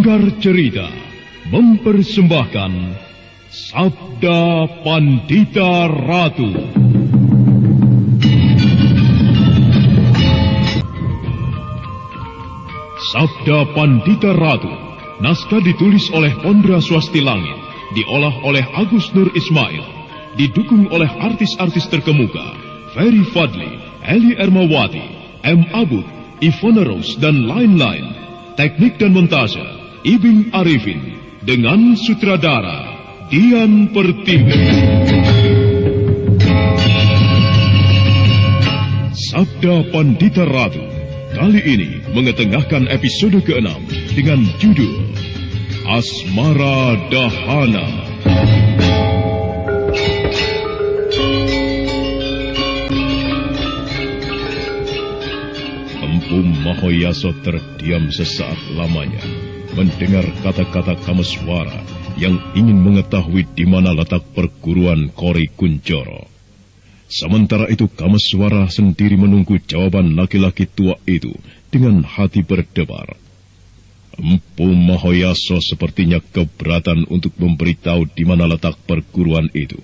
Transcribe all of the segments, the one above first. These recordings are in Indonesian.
Sanggar Cerita mempersembahkan Sabda Pandita Ratu. Sabda Pandita Ratu, naskah ditulis oleh Pondra Swasti Langit, diolah oleh Agus Nur Ismail, didukung oleh artis-artis terkemuka, Ferry Fadli, Eli Ermawati, M. Abud, Ivona Rose, dan lain-lain. Teknik dan montase, Ibing Arifin, dengan sutradara Dian Pertiwi. Sabda Pandita Ratu kali ini mengetengahkan episode ke-6 dengan judul Asmara Dahana. Empu Mahoyaso terdiam sesaat lamanya mendengar kata-kata Kameswara yang ingin mengetahui di mana letak perguruan Kori Kunjoro. Sementara itu Kameswara sendiri menunggu jawaban laki-laki tua itu dengan hati berdebar. Empu Mahoyaso sepertinya keberatan untuk memberitahu di mana letak perguruan itu.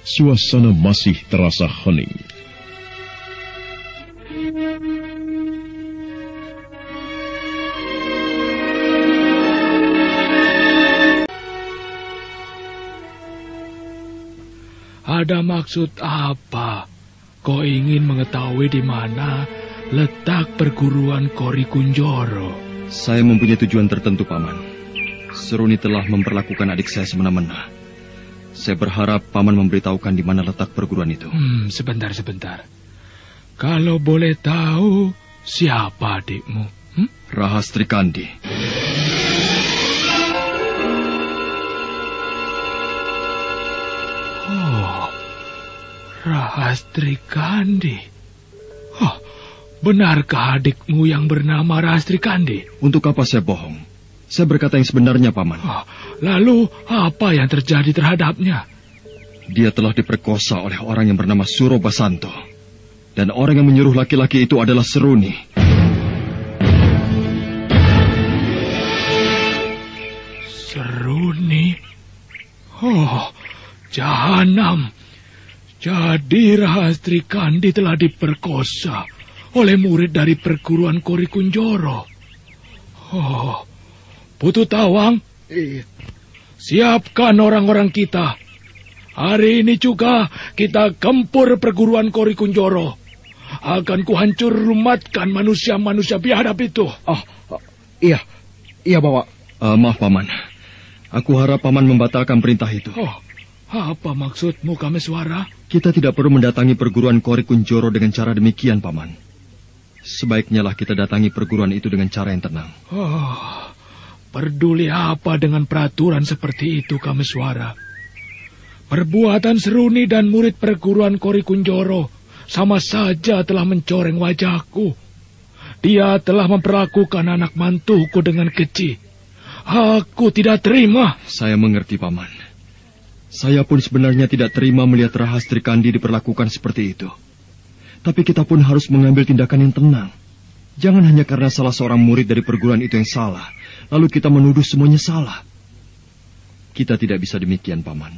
Suasana masih terasa hening. Ada maksud apa? Kau ingin mengetahui di mana letak perguruan Kori Kunjoro? Saya mempunyai tujuan tertentu, Paman. Seruni telah memperlakukan adik saya semena-mena. Saya berharap Paman memberitahukan di mana letak perguruan itu. Sebentar. Kalau boleh tahu, siapa adikmu? Rahastri Kandi. Rahastri Kandi. Benarkah adikmu yang bernama Rahastri Kandi? Untuk apa saya bohong? Saya berkata yang sebenarnya, Paman. Lalu apa yang terjadi terhadapnya? Dia telah diperkosa oleh orang yang bernama Suro Basanto. Dan orang yang menyuruh laki-laki itu adalah Seruni. Seruni? Jahanam. Jadi Rahastri Kandi telah diperkosa oleh murid dari perguruan Kori Kunjoro. Putu Tawang, siapkan orang-orang kita. Hari ini juga kita gempur perguruan Kori Kunjoro. Akan kuhancur rumatkan manusia-manusia biadab itu. Iya, Bawa. Maaf, Paman. Aku harap Paman membatalkan perintah itu. Apa maksudmu, Kameswara? Kita tidak perlu mendatangi perguruan Kori Kunjoro dengan cara demikian, Paman. Sebaiknya lah kita datangi perguruan itu dengan cara yang tenang. Peduli apa dengan peraturan seperti itu, Kameswara? Perbuatan Seruni dan murid perguruan Kori Kunjoro sama saja telah mencoreng wajahku. Dia telah memperlakukan anak mantuku dengan keji. Aku tidak terima. Saya mengerti, Paman. Saya pun sebenarnya tidak terima melihat Rahastri Kandi diperlakukan seperti itu. Tapi kita pun harus mengambil tindakan yang tenang. Jangan hanya karena salah seorang murid dari perguruan itu yang salah, lalu kita menuduh semuanya salah. Kita tidak bisa demikian, Paman.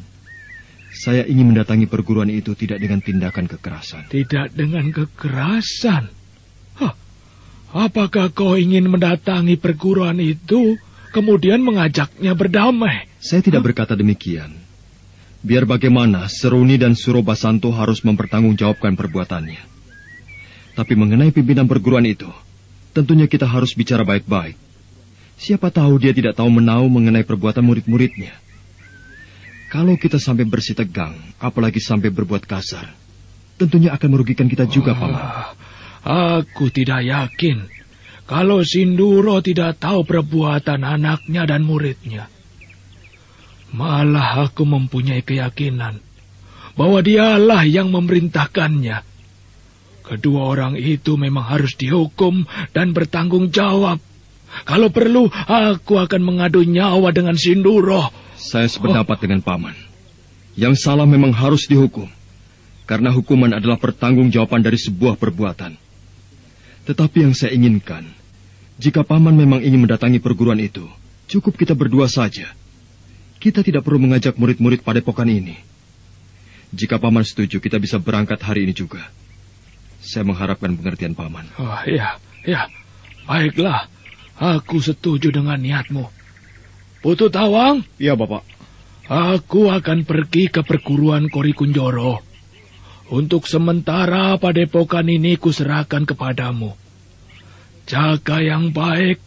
Saya ingin mendatangi perguruan itu tidak dengan tindakan kekerasan. Tidak dengan kekerasan? Apakah kau ingin mendatangi perguruan itu, kemudian mengajaknya berdamai? Saya tidak berkata demikian. Biar bagaimana, Seruni dan Suro Basanto harus mempertanggungjawabkan perbuatannya. Tapi mengenai pimpinan perguruan itu, tentunya kita harus bicara baik-baik. Siapa tahu dia tidak tahu menahu mengenai perbuatan murid-muridnya. Kalau kita sampai bersih tegang, apalagi sampai berbuat kasar, tentunya akan merugikan kita juga, Paman. Aku tidak yakin kalau Sinduro tidak tahu perbuatan anaknya dan muridnya. Malah aku mempunyai keyakinan bahwa dialah yang memerintahkannya. Kedua orang itu memang harus dihukum dan bertanggung jawab. Kalau perlu, aku akan mengadu nyawa dengan Sinduro. Saya sependapat dengan Paman. Yang salah memang harus dihukum. Karena hukuman adalah pertanggungjawaban dari sebuah perbuatan. Tetapi yang saya inginkan, jika Paman memang ingin mendatangi perguruan itu, Cukup kita berdua saja. Kita tidak perlu mengajak murid-murid padepokan ini. Jika Paman setuju, kita bisa berangkat hari ini juga. Saya mengharapkan pengertian Paman. Oh, ya. Baiklah, aku setuju dengan niatmu. Putu Tawang? Iya, Bapak. Aku akan pergi ke perguruan Kori Kunjoro. Untuk sementara padepokan ini kuserahkan kepadamu. Jaga yang baik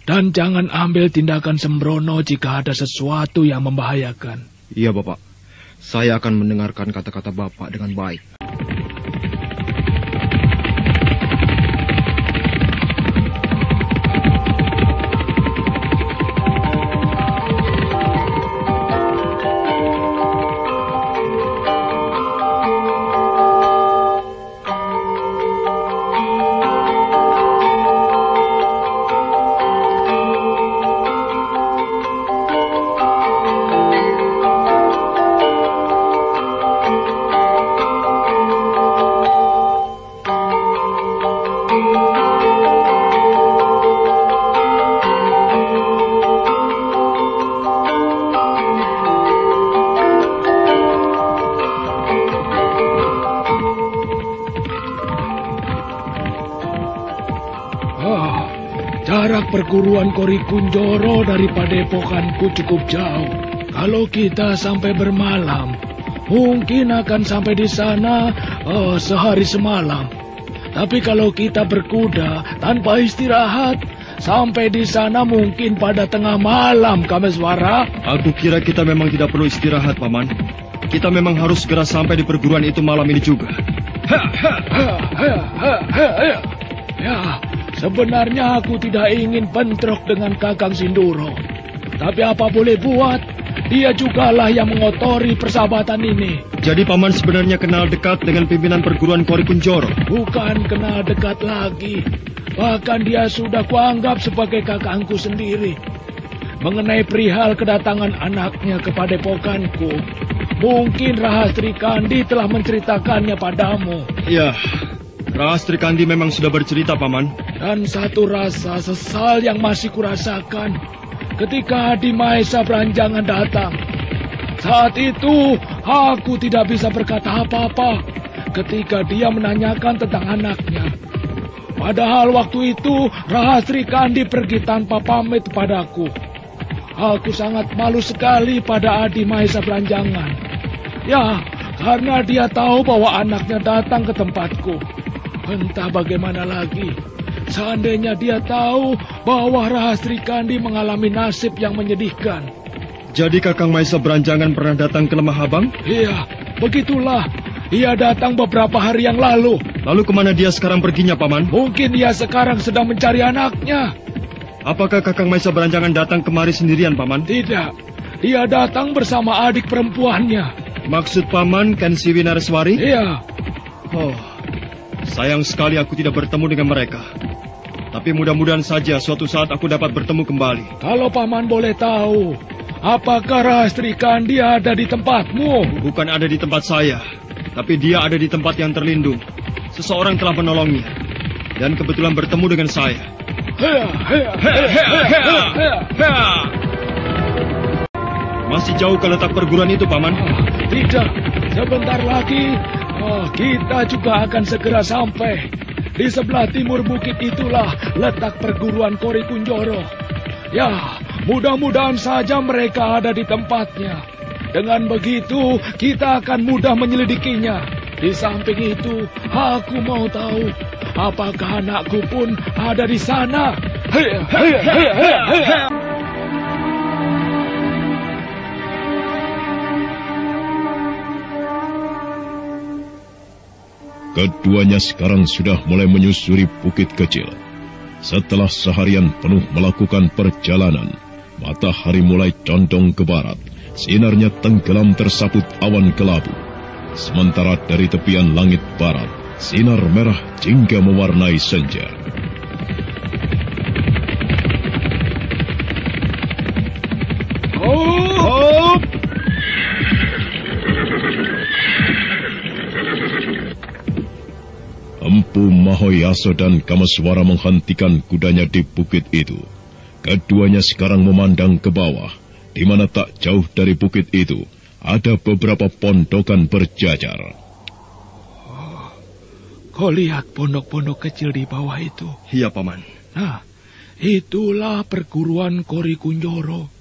dan jangan ambil tindakan sembrono jika ada sesuatu yang membahayakan. Iya, Bapak. Saya akan mendengarkan kata-kata Bapak dengan baik. Jarak perguruan Kori Kunjoro dari padepokanku cukup jauh. Kalau kita sampai bermalam, mungkin akan sampai di sana sehari semalam. Tapi kalau kita berkuda tanpa istirahat, sampai di sana mungkin pada tengah malam, Kameswara. Aku kira kita memang tidak perlu istirahat, Paman. Kita memang harus segera sampai di perguruan itu malam ini juga. Ya, sebenarnya aku tidak ingin bentrok dengan Kakang Sinduro. Tapi apa boleh buat, dia jugalah yang mengotori persahabatan ini. Jadi Paman sebenarnya kenal dekat dengan pimpinan perguruan Kori Kunjoro? Bukan kenal dekat lagi. Bahkan dia sudah kuanggap sebagai kakangku sendiri. Mengenai perihal kedatangan anaknya ke padepokanku, mungkin Rahastri Kandi telah menceritakannya padamu. Ya, Rahastri Kandi memang sudah bercerita, Paman. Dan satu rasa sesal yang masih kurasakan ketika Adi Mahesa Beranjangan datang. Saat itu, aku tidak bisa berkata apa-apa ketika dia menanyakan tentang anaknya. Padahal waktu itu, Rahastri Kandi pergi tanpa pamit padaku. Aku sangat malu sekali pada Adi Mahesa Beranjangan. Ya, karena dia tahu bahwa anaknya datang ke tempatku. Entah bagaimana lagi, seandainya dia tahu bahwa Rahastri Kandi mengalami nasib yang menyedihkan. Jadi Kakang Mahesa Beranjangan pernah datang ke Lembah Habang? Iya, begitulah. Ia datang beberapa hari yang lalu. Lalu kemana dia sekarang perginya, Paman? Mungkin ia sekarang sedang mencari anaknya. Apakah Kakang Mahesa Beranjangan datang kemari sendirian, Paman? Tidak, dia datang bersama adik perempuannya. Maksud Paman Kensi Winareswari? Iya. Oh, sayang sekali aku tidak bertemu dengan mereka. Tapi mudah-mudahan saja suatu saat aku dapat bertemu kembali. Kalau Paman boleh tahu, apakah Rahastri Kandi ada di tempatmu? Bukan ada di tempat saya, tapi dia ada di tempat yang terlindung. Seseorang telah menolongnya, dan kebetulan bertemu dengan saya. Masih jauh ke letak perguruan itu, Paman? Tidak, sebentar lagi kita juga akan segera sampai. Di sebelah timur bukit itulah letak perguruan Kori Kunjoro. Ya, mudah-mudahan saja mereka ada di tempatnya. Dengan begitu, kita akan mudah menyelidikinya. Di samping itu, aku mau tahu apakah anakku pun ada di sana. Keduanya sekarang sudah mulai menyusuri bukit kecil. Setelah seharian penuh melakukan perjalanan, matahari mulai condong ke barat. Sinarnya tenggelam tersaput awan kelabu. Sementara dari tepian langit barat, sinar merah jingga mewarnai senja. Oh! Empu Mahoyaso dan Kameswara menghentikan kudanya di bukit itu. Keduanya sekarang memandang ke bawah, di mana tak jauh dari bukit itu ada beberapa pondokan berjajar. Oh, kau lihat pondok-pondok kecil di bawah itu? Iya, Paman. Nah, itulah perguruan Kori Kunjoro.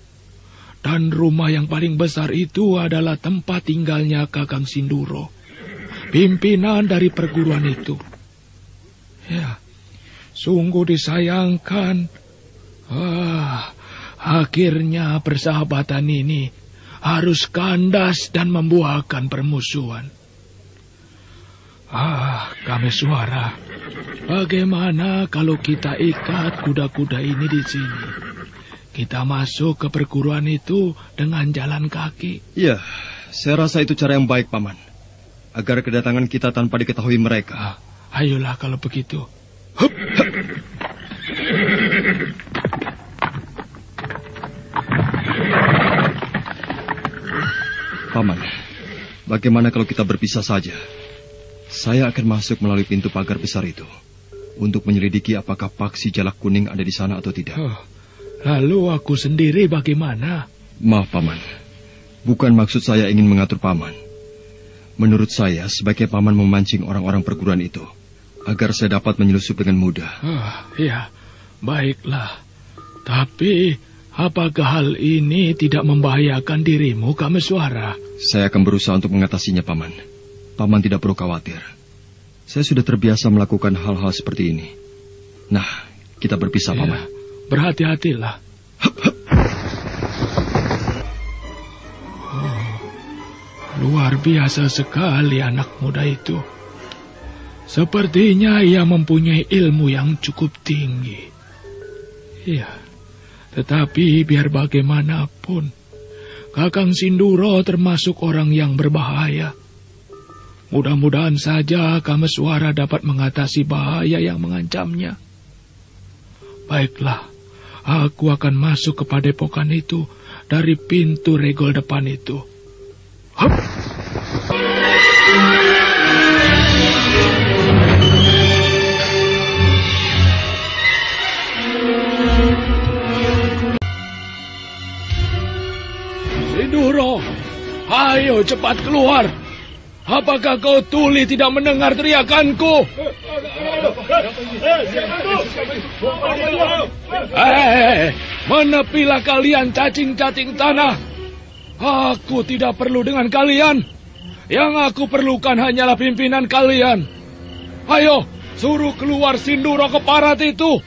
Dan rumah yang paling besar itu adalah tempat tinggalnya Kakang Sinduro, pimpinan dari perguruan itu. Ya, sungguh disayangkan. Akhirnya persahabatan ini harus kandas dan membuahkan permusuhan. Kameswara, bagaimana kalau kita ikat kuda-kuda ini di sini? Kita masuk ke perguruan itu dengan jalan kaki. Iya, saya rasa itu cara yang baik, Paman. Agar kedatangan kita tanpa diketahui mereka. Ayolah kalau begitu. Hup, hup. Paman, bagaimana kalau kita berpisah saja? Saya akan masuk melalui pintu pagar besar itu untuk menyelidiki apakah Paksi Jalak Kuning ada di sana atau tidak. Lalu aku sendiri bagaimana? Maaf, Paman. Bukan maksud saya ingin mengatur Paman. Menurut saya, sebaiknya Paman memancing orang-orang perguruan itu, agar saya dapat menyelusup dengan mudah. Ya, baiklah. Tapi, apakah hal ini tidak membahayakan dirimu, Kameswara? Saya akan berusaha untuk mengatasinya, Paman. Paman tidak perlu khawatir. Saya sudah terbiasa melakukan hal-hal seperti ini. Nah, kita berpisah, ya. Paman. Berhati-hatilah. Luar biasa sekali anak muda itu. Sepertinya ia mempunyai ilmu yang cukup tinggi. Iya, tetapi biar bagaimanapun, Kakang Sinduro termasuk orang yang berbahaya. Mudah-mudahan saja Kameswara dapat mengatasi bahaya yang mengancamnya. Baiklah. Aku akan masuk ke padepokan itu dari pintu regol depan itu. Hup! Sinduro, ayo cepat keluar. Apakah kau tuli tidak mendengar teriakanku? Menepilah kalian cacing-cacing tanah. Aku tidak perlu dengan kalian. Yang aku perlukan hanyalah pimpinan kalian. Ayo, suruh keluar Sinduro Keparat itu.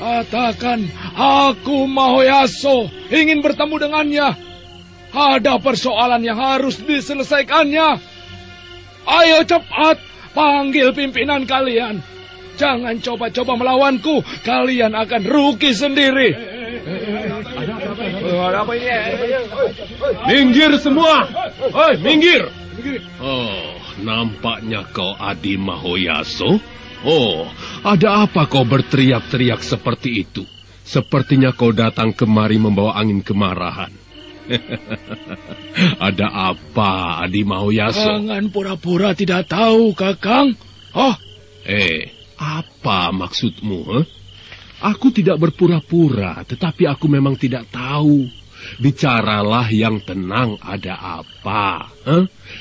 Katakan, aku Mahoyaso ingin bertemu dengannya. Ada persoalan yang harus diselesaikannya. Ayo cepat, panggil pimpinan kalian. Jangan coba-coba melawanku, kalian akan rugi sendiri. Minggir semua! Minggir! Oh, nampaknya kau Adi Mahoyaso. Oh, ada apa kau berteriak-teriak seperti itu? Sepertinya kau datang kemari membawa angin kemarahan. Ada apa, Adi Mahoyaso? Jangan pura-pura tidak tahu, Kakang. Apa maksudmu? Aku tidak berpura-pura, tetapi aku memang tidak tahu. Bicaralah yang tenang, ada apa?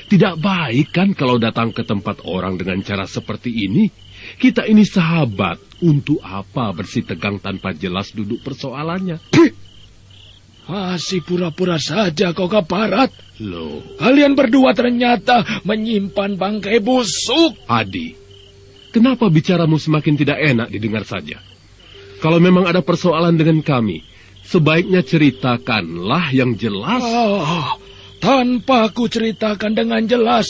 Tidak baik kan kalau datang ke tempat orang dengan cara seperti ini? Kita ini sahabat, untuk apa bersih tegang tanpa jelas duduk persoalannya? Masih pura-pura saja kau Keparat. Loh, kalian berdua ternyata menyimpan bangkai busuk. Adi, kenapa bicaramu semakin tidak enak didengar saja? Kalau memang ada persoalan dengan kami, sebaiknya ceritakanlah yang jelas. Tanpa ku ceritakan dengan jelas,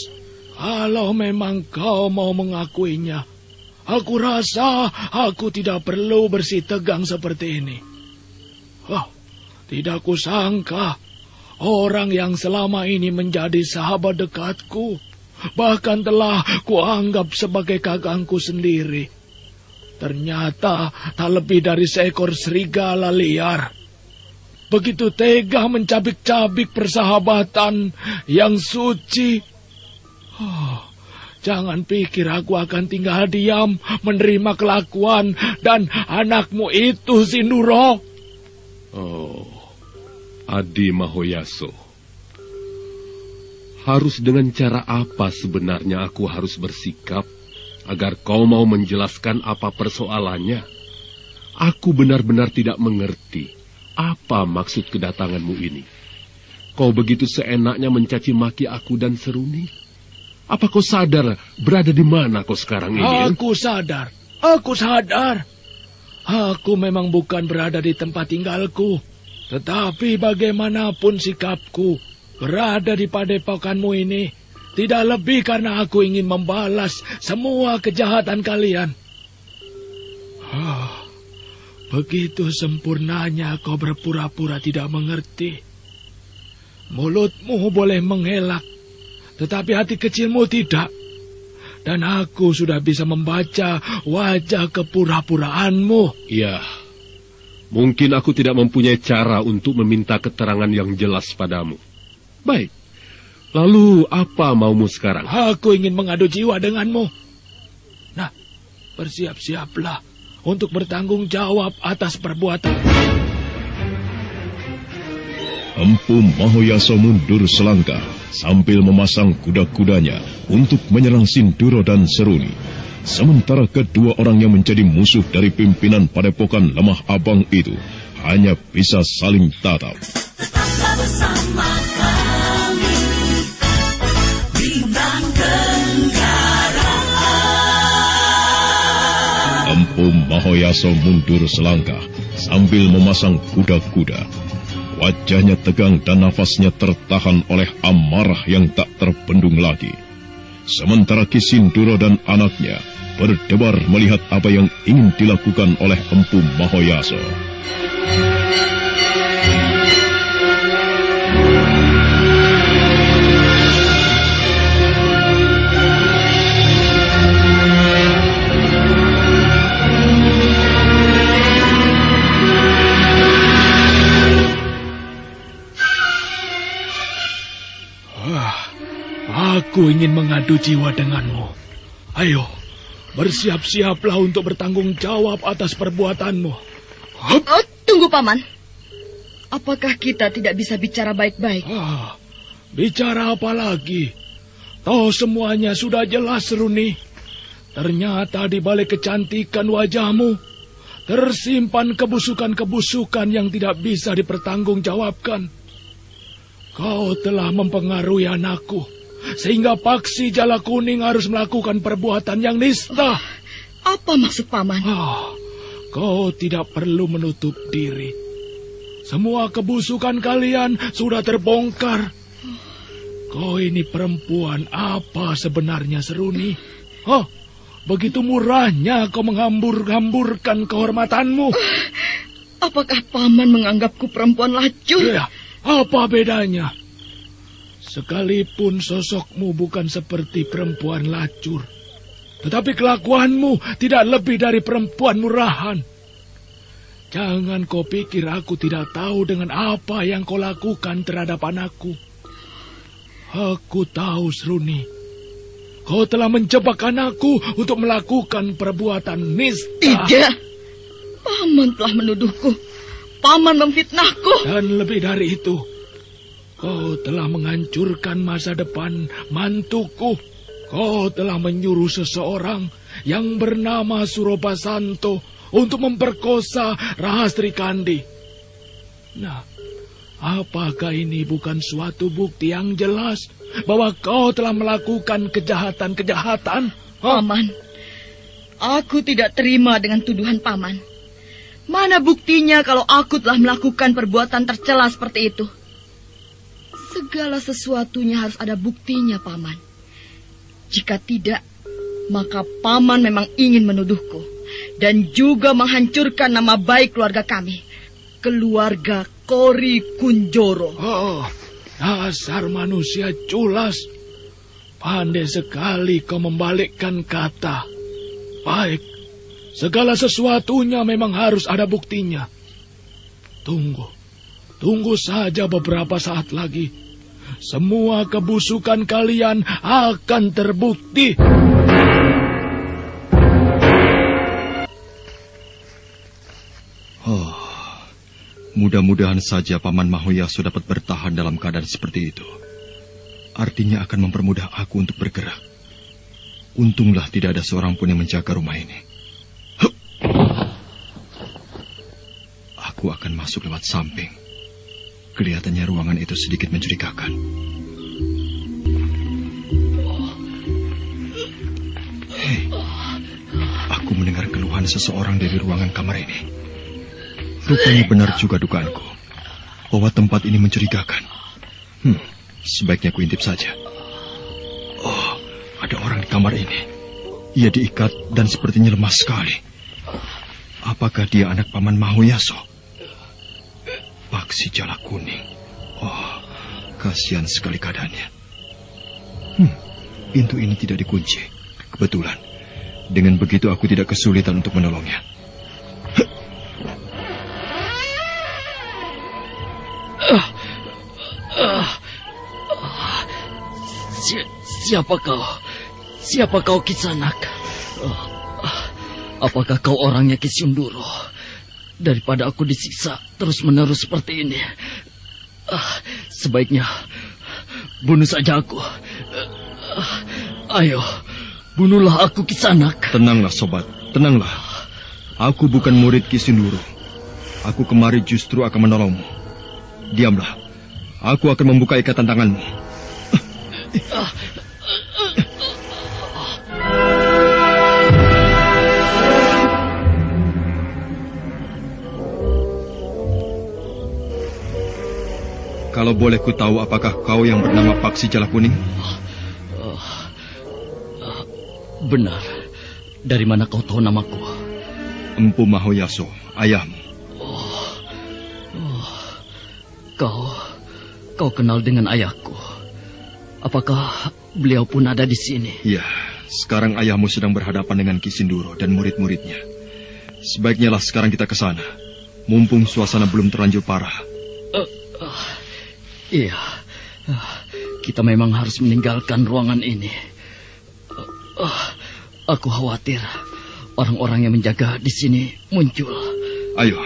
kalau memang kau mau mengakuinya, aku rasa aku tidak perlu bersih tegang seperti ini. Tidak kusangka orang yang selama ini menjadi sahabat dekatku, bahkan telah kuanggap sebagai kakangku sendiri, ternyata tak lebih dari seekor serigala liar. Begitu tega mencabik-cabik persahabatan yang suci. Jangan pikir aku akan tinggal diam menerima kelakuan dan anakmu itu, Sinduro. Oh, Adi Mahoyaso. Harus dengan cara apa sebenarnya aku harus bersikap agar kau mau menjelaskan apa persoalannya? Aku benar-benar tidak mengerti apa maksud kedatanganmu ini. Kau begitu seenaknya mencaci maki aku dan Seruni. Apa kau sadar berada di mana kau sekarang ini? Aku sadar. Aku memang bukan berada di tempat tinggalku. Tetapi bagaimanapun sikapku, berada di padepokanmu ini tidak lebih karena aku ingin membalas semua kejahatan kalian. Begitu sempurnanya kau berpura-pura tidak mengerti. Mulutmu boleh mengelak, tetapi hati kecilmu tidak. Dan aku sudah bisa membaca wajah kepura-puraanmu. Ya, mungkin aku tidak mempunyai cara untuk meminta keterangan yang jelas padamu. Baik, lalu apa maumu sekarang? Aku ingin mengadu jiwa denganmu. Nah, bersiap-siaplah untuk bertanggung jawab atas perbuatan. Empu Mahoyaso mundur selangkah sambil memasang kuda-kudanya untuk menyerang Sinduro dan Seruni. Sementara kedua orang yang menjadi musuh dari pimpinan padepokan Lemah Abang itu hanya bisa saling tatap. Tetaplah bersama kami, Bintang Kendaraan. Empu Mahoyaso mundur selangkah sambil memasang kuda-kuda. Wajahnya tegang dan nafasnya tertahan oleh amarah yang tak terbendung lagi. Sementara Ki Sinduro dan anaknya berdebar melihat apa yang ingin dilakukan oleh Empu Mahoyaso. Aku ingin mengadu jiwa denganmu. Ayo, bersiap-siaplah untuk bertanggung jawab atas perbuatanmu. Tunggu, Paman. Apakah kita tidak bisa bicara baik-baik? Bicara apa lagi? Toh semuanya sudah jelas, Seruni. Ternyata di balik kecantikan wajahmu tersimpan kebusukan-kebusukan yang tidak bisa dipertanggungjawabkan. Kau telah mempengaruhi anakku, sehingga Paksi Jala Kuning harus melakukan perbuatan yang nista. Apa maksud Paman? Kau tidak perlu menutup diri. Semua kebusukan kalian sudah terbongkar. Kau ini perempuan apa sebenarnya, Seruni? Begitu murahnya kau menghambur-hamburkan kehormatanmu. Apakah Paman menganggapku perempuan lacur? Ya, apa bedanya? Sekalipun sosokmu bukan seperti perempuan lacur, tetapi kelakuanmu tidak lebih dari perempuan murahan. Jangan kau pikir aku tidak tahu dengan apa yang kau lakukan terhadap anakku. Aku tahu, Seruni. Kau telah menjebak anakku untuk melakukan perbuatan nista. Tidak. Paman telah menuduhku. Paman memfitnahku. Dan lebih dari itu, kau telah menghancurkan masa depan mantuku. Kau telah menyuruh seseorang yang bernama Surobasanto untuk memperkosa Rahastri Kandi. Nah, apakah ini bukan suatu bukti yang jelas bahwa kau telah melakukan kejahatan-kejahatan? Paman, aku tidak terima dengan tuduhan Paman. Mana buktinya kalau aku telah melakukan perbuatan tercela seperti itu? Segala sesuatunya harus ada buktinya, Paman. Jika tidak, maka Paman memang ingin menuduhku dan juga menghancurkan nama baik keluarga kami, keluarga Kori Kunjoro. Dasar manusia culas. Pandai sekali kau membalikkan kata. Baik, segala sesuatunya memang harus ada buktinya. Tunggu saja beberapa saat lagi. Semua kebusukan kalian akan terbukti. Mudah-mudahan saja Paman Mahoyaso dapat bertahan dalam keadaan seperti itu. Artinya akan mempermudah aku untuk bergerak. Untunglah tidak ada seorang pun yang menjaga rumah ini. Aku akan masuk lewat samping. Kelihatannya ruangan itu sedikit mencurigakan. Hei, aku mendengar keluhan seseorang dari ruangan kamar ini. Rupanya benar juga dugaanku bahwa tempat ini mencurigakan. Sebaiknya ku intip saja. Oh, ada orang di kamar ini. Ia diikat dan sepertinya lemas sekali. Apakah dia anak Paman Mahoyaso? Paksi Jala Kuning. Oh, kasihan sekali keadaannya. Pintu ini tidak dikunci. Kebetulan. Dengan begitu aku tidak kesulitan untuk menolongnya. Siapa kau? Siapa kau, Kisanak? Apakah kau orangnya Ki Sindoro? Daripada aku disiksa terus-menerus seperti ini, sebaiknya bunuh saja aku. Ayo, bunuhlah aku, Kisanak. Tenanglah, sobat. Tenanglah. Aku bukan murid Ki Sindoro. Aku kemari justru akan menolongmu. Diamlah. Aku akan membuka ikatan tanganmu. Kalau boleh ku tahu, apakah kau yang bernama Paksi Jala Kuning? Benar. Dari mana kau tahu namaku? Empu Mahoyaso, ayahmu. Kau kenal dengan ayahku. Apakah beliau pun ada di sini? Ya, sekarang ayahmu sedang berhadapan dengan Ki Sindoro dan murid-muridnya. Sebaiknya lah sekarang kita ke sana. Mumpung suasana belum terlanjur parah. Iya, kita memang harus meninggalkan ruangan ini. Aku khawatir orang-orang yang menjaga di sini muncul. Ayo.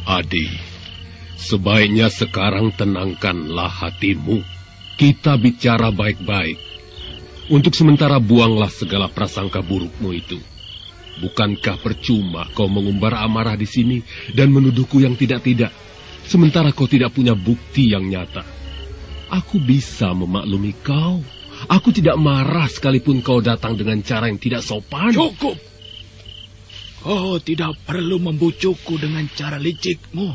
Adi, sebaiknya sekarang tenangkanlah hatimu. Kita bicara baik-baik. Untuk sementara buanglah segala prasangka burukmu itu. Bukankah percuma kau mengumbar amarah di sini dan menuduhku yang tidak-tidak, sementara kau tidak punya bukti yang nyata? Aku bisa memaklumi kau. Aku tidak marah sekalipun kau datang dengan cara yang tidak sopan. Cukup. Kau tidak perlu membujukku dengan cara licikmu.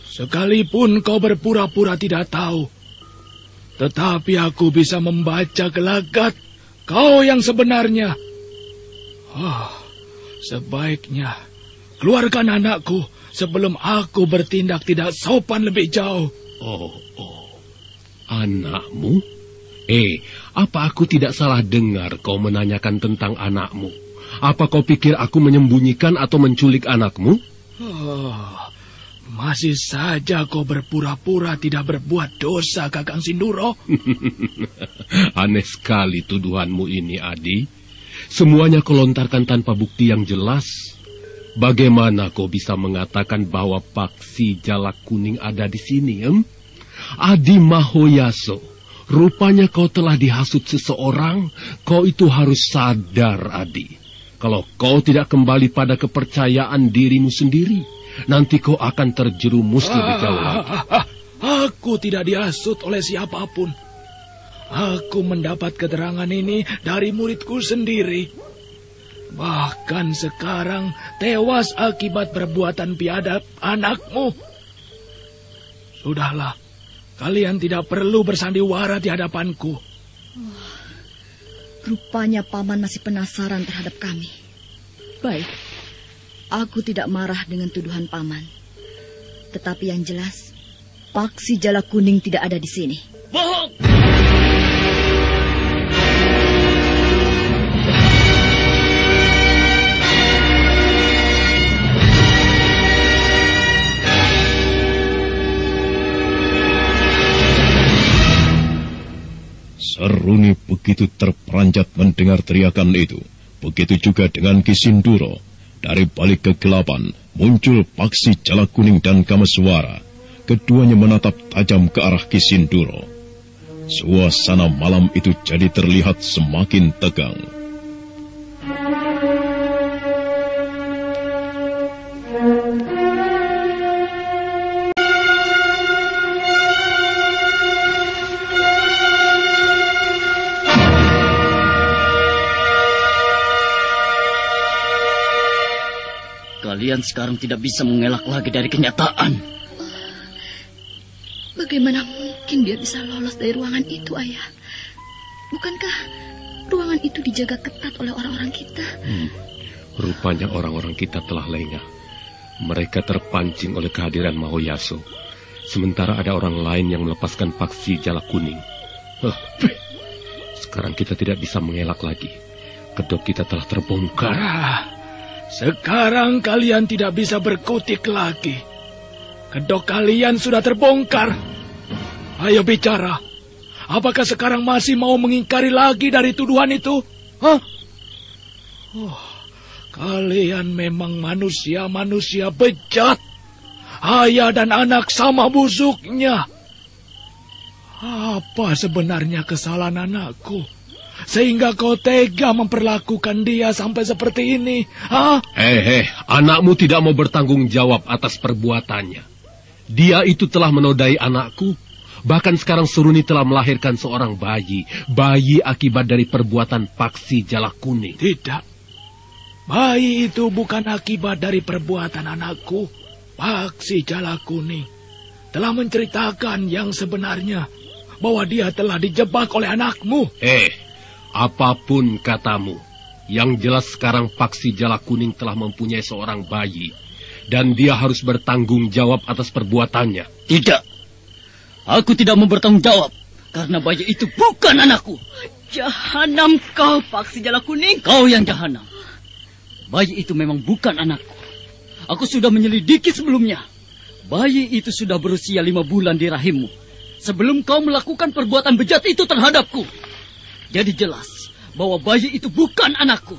Sekalipun kau berpura-pura tidak tahu, tetapi aku bisa membaca gelagat kau yang sebenarnya. Sebaiknya keluarkan anakku sebelum aku bertindak tidak sopan lebih jauh. Anakmu? Apa aku tidak salah dengar kau menanyakan tentang anakmu? Apa kau pikir aku menyembunyikan atau menculik anakmu? Masih saja kau berpura-pura tidak berbuat dosa, Kakang Sindoro. Aneh sekali tuduhanmu ini, Adi. Semuanya kau lontarkan tanpa bukti yang jelas. Bagaimana kau bisa mengatakan bahwa Paksi Jala Kuning ada di sini? Adi Mahoyaso, rupanya kau telah dihasut seseorang. Kau itu harus sadar, Adi. Kalau kau tidak kembali pada kepercayaan dirimu sendiri, nanti kau akan terjerumus lebih jauh lagi. Aku tidak dihasut oleh siapapun. Aku mendapat keterangan ini dari muridku sendiri. Bahkan sekarang tewas akibat perbuatan biadab anakmu. Sudahlah, kalian tidak perlu bersandiwara di hadapanku. Rupanya Paman masih penasaran terhadap kami. Baik, aku tidak marah dengan tuduhan Paman. Tetapi yang jelas, Paksi Jala Kuning tidak ada di sini. Bohong! Seruni begitu terperanjat mendengar teriakan itu. Begitu juga dengan Ki Sinduro. Dari balik kegelapan muncul Paksi Jala Kuning dan Kameswara. Keduanya menatap tajam ke arah Ki Sinduro. Suasana malam itu jadi terlihat semakin tegang. Kalian sekarang tidak bisa mengelak lagi dari kenyataan. Bagaimana mungkin dia bisa lolos dari ruangan itu, Ayah? Bukankah ruangan itu dijaga ketat oleh orang-orang kita? Rupanya orang-orang kita telah lengah. Mereka terpancing oleh kehadiran Mahoyaso. Sementara ada orang lain yang melepaskan Paksi Jala Kuning. Sekarang kita tidak bisa mengelak lagi. Kedok kita telah terbongkar. Sekarang kalian tidak bisa berkutik lagi. Kedok kalian sudah terbongkar. Ayo bicara. Apakah sekarang masih mau mengingkari lagi dari tuduhan itu? Kalian memang manusia-manusia bejat. Ayah dan anak sama busuknya. Apa sebenarnya kesalahan anakku? Sehingga kau tega memperlakukan dia sampai seperti ini, anakmu tidak mau bertanggung jawab atas perbuatannya. Dia itu telah menodai anakku. Bahkan sekarang Seruni telah melahirkan seorang bayi. Bayi akibat dari perbuatan Paksi Jala Kuning. Tidak. Bayi itu bukan akibat dari perbuatan anakku. Paksi Jala Kuning telah menceritakan yang sebenarnya. Bahwa dia telah dijebak oleh anakmu. Apapun katamu, yang jelas sekarang Paksi Jala Kuning telah mempunyai seorang bayi. Dan dia harus bertanggung jawab atas perbuatannya. Tidak. Aku tidak mau bertanggung jawab. Karena bayi itu bukan anakku. Jahanam kau, Paksi Jala Kuning. Kau yang jahanam. Bayi itu memang bukan anakku. Aku sudah menyelidiki sebelumnya. Bayi itu sudah berusia 5 bulan di rahimmu. Sebelum kau melakukan perbuatan bejat itu terhadapku. Jadi jelas bahwa bayi itu bukan anakku.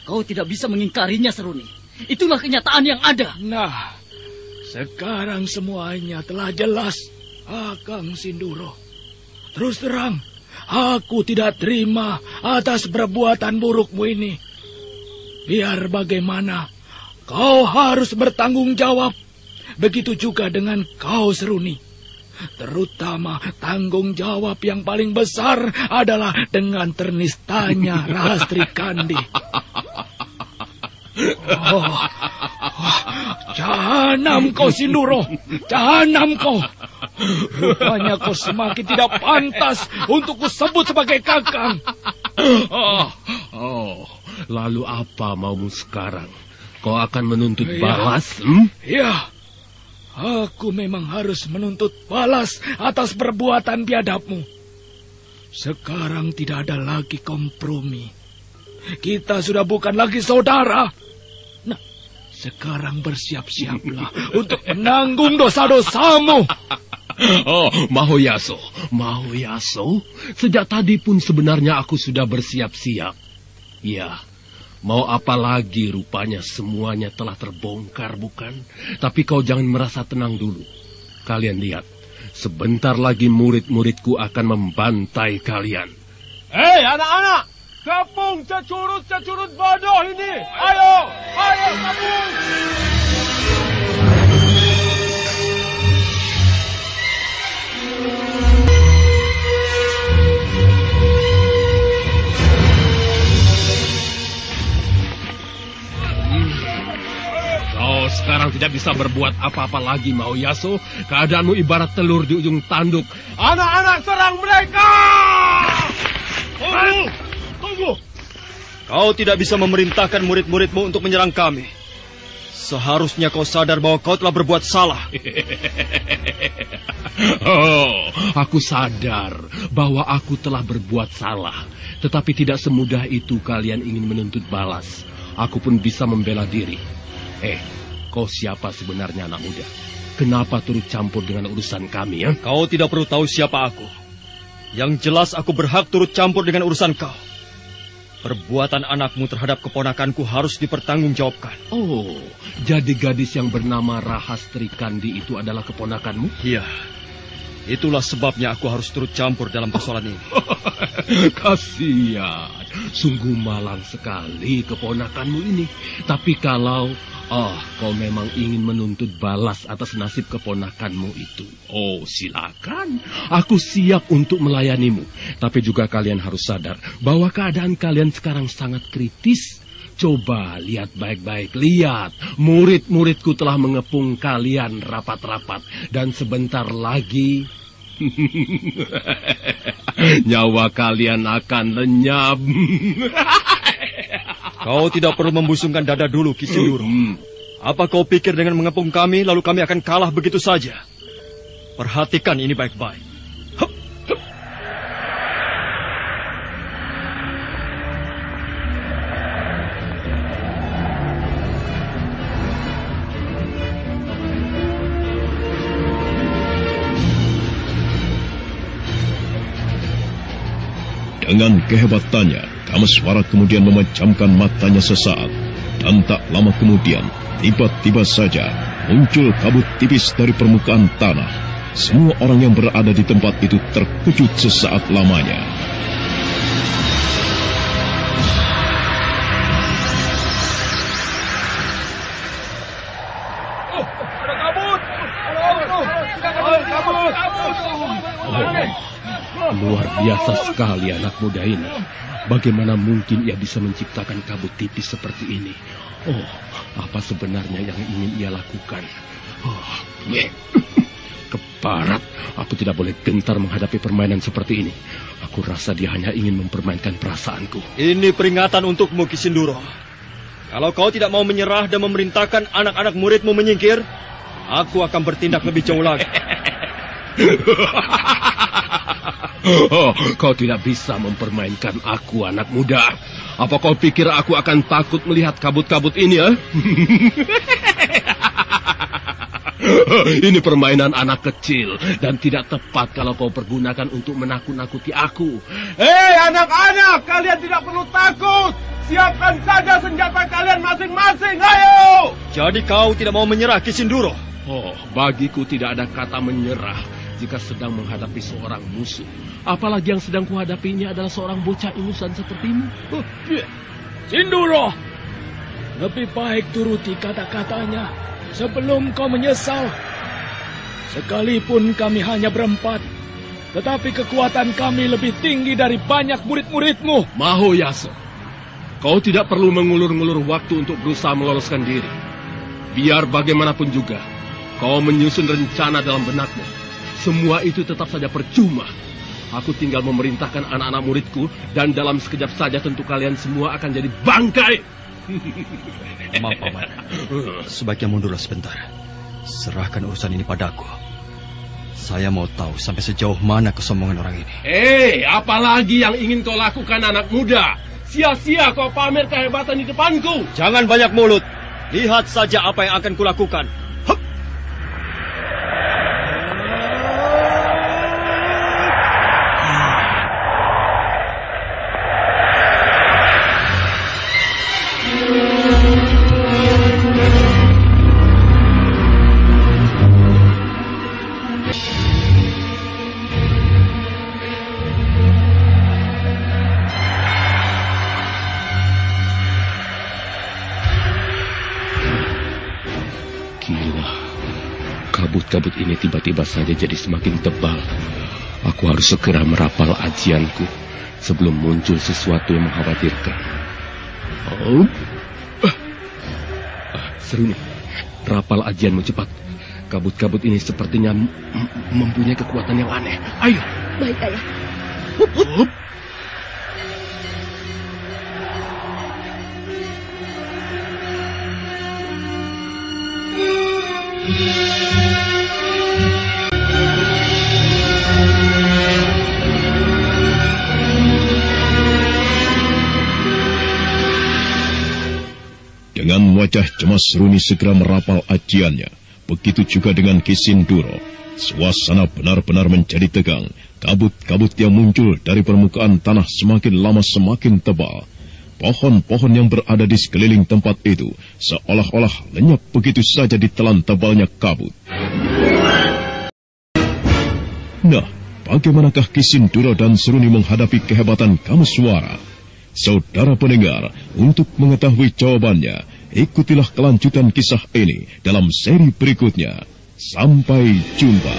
Kau tidak bisa mengingkarinya, Seruni. Itulah kenyataan yang ada. Nah, sekarang semuanya telah jelas, Kakang Sinduro. Terus terang, aku tidak terima atas perbuatan burukmu ini. Biar bagaimana, kau harus bertanggung jawab. Begitu juga dengan kau, Seruni. Terutama tanggung jawab yang paling besar adalah dengan ternistanya Rastri Kandi. Jahanam kau, Sinduro. Jahanam kau. Rupanya kau semakin tidak pantas untuk kusebut sebagai kakang. Lalu apa maumu sekarang? Kau akan menuntut balas? Ya. Aku memang harus menuntut balas atas perbuatan biadabmu. Sekarang tidak ada lagi kompromi. Kita sudah bukan lagi saudara. Nah, sekarang bersiap-siaplah untuk menanggung dosa-dosamu. Mahoyaso. Sejak tadi pun sebenarnya aku sudah bersiap-siap. Ya. Mau apa lagi, rupanya semuanya telah terbongkar, bukan? Tapi kau jangan merasa tenang dulu. Kalian lihat, sebentar lagi murid-muridku akan membantai kalian. Hei anak-anak, gabung cecurut-cecurut bodoh ini. Ayo gabung. Kau sekarang tidak bisa berbuat apa-apa lagi, Mahoyaso. Keadaanmu ibarat telur di ujung tanduk. Anak-anak serang mereka! Tunggu! Kau tidak bisa memerintahkan murid-muridmu untuk menyerang kami. Seharusnya kau sadar bahwa kau telah berbuat salah. Oh, aku sadar bahwa aku telah berbuat salah. Tetapi tidak semudah itu kalian ingin menuntut balas. Aku pun bisa membela diri. Kau siapa sebenarnya, anak muda? Kenapa turut campur dengan urusan kami, ya? Kau tidak perlu tahu siapa aku. Yang jelas aku berhak turut campur dengan urusan kau. Perbuatan anakmu terhadap keponakanku harus dipertanggungjawabkan. Oh, jadi gadis yang bernama Rahastri Kandi itu adalah keponakanmu? Iya. Itulah sebabnya aku harus turut campur dalam persoalan ini. Kasihan. Sungguh malang sekali keponakanmu ini. Tapi kalau kau memang ingin menuntut balas atas nasib keponakanmu itu, silakan. Aku siap untuk melayanimu. Tapi juga kalian harus sadar bahwa keadaan kalian sekarang sangat kritis. Coba lihat baik-baik, lihat. Murid-muridku telah mengepung kalian rapat-rapat. Dan sebentar lagi nyawa kalian akan lenyap. Kau tidak perlu membusungkan dada dulu, Ki Sinduro. Apa kau pikir dengan mengepung kami, lalu kami akan kalah begitu saja? Perhatikan ini baik-baik. Dengan kehebatannya, Kameswara kemudian memejamkan matanya sesaat. Dan tak lama kemudian, tiba-tiba saja muncul kabut tipis dari permukaan tanah. Semua orang yang berada di tempat itu terkejut sesaat lamanya. Ada kabut! Luar biasa sekali anak muda ini. Bagaimana mungkin ia bisa menciptakan kabut tipis seperti ini? Apa sebenarnya yang ingin ia lakukan? Keparat, aku tidak boleh gentar menghadapi permainan seperti ini. Aku rasa dia hanya ingin mempermainkan perasaanku. Ini peringatan untukmu, Ki Sinduro. Kalau kau tidak mau menyerah dan memerintahkan anak-anak muridmu menyingkir, aku akan bertindak lebih jauh lagi. Kau tidak bisa mempermainkan aku, anak muda. Apa kau pikir aku akan takut melihat kabut-kabut ini, ya? Ini permainan anak kecil dan tidak tepat kalau kau pergunakan untuk menakut-nakuti aku. Hei anak-anak, kalian tidak perlu takut. Siapkan saja senjata kalian masing-masing, ayo! Jadi kau tidak mau menyerah, Ki Sinduro? Bagiku tidak ada kata menyerah jika sedang menghadapi seorang musuh. Apalagi yang sedang kuhadapinya adalah seorang bocah ingusan sepertimu. Sinduro, lebih baik turuti kata-katanya sebelum kau menyesal. Sekalipun kami hanya berempat, tetapi kekuatan kami lebih tinggi dari banyak murid-muridmu. Mahoyasa, kau tidak perlu mengulur-ngulur waktu untuk berusaha meloloskan diri. Biar bagaimanapun juga, kau menyusun rencana dalam benakmu. Semua itu tetap saja percuma. Aku tinggal memerintahkan anak-anak muridku, dan dalam sekejap saja tentu kalian semua akan jadi bangkai. Maaf, Paman. Sebaiknya mundurlah sebentar. Serahkan urusan ini padaku. Saya mau tahu sampai sejauh mana kesombongan orang ini. Apalagi yang ingin kau lakukan, anak muda? Sia-sia kau pamer kehebatan di depanku. Jangan banyak mulut. Lihat saja apa yang akan kulakukan. Kabut ini tiba-tiba saja jadi semakin tebal. Aku harus segera merapal ajianku sebelum muncul sesuatu yang mengkhawatirkan. Seruni, rapal ajianmu cepat. Kabut-kabut ini sepertinya mempunyai kekuatan yang aneh. Ayo. Baik, Ayah. Dengan wajah cemas Runi segera merapal ajiannya. Begitu juga dengan Ki Sinduro. Suasana benar-benar menjadi tegang. Kabut-kabut yang muncul dari permukaan tanah semakin lama semakin tebal. Pohon-pohon yang berada di sekeliling tempat itu seolah-olah lenyap begitu saja ditelan tebalnya kabut. Nah, bagaimanakah Ki Sinduro dan Seruni menghadapi kehebatan Kameswara? Saudara pendengar, untuk mengetahui jawabannya, ikutilah kelanjutan kisah ini dalam seri berikutnya. Sampai jumpa.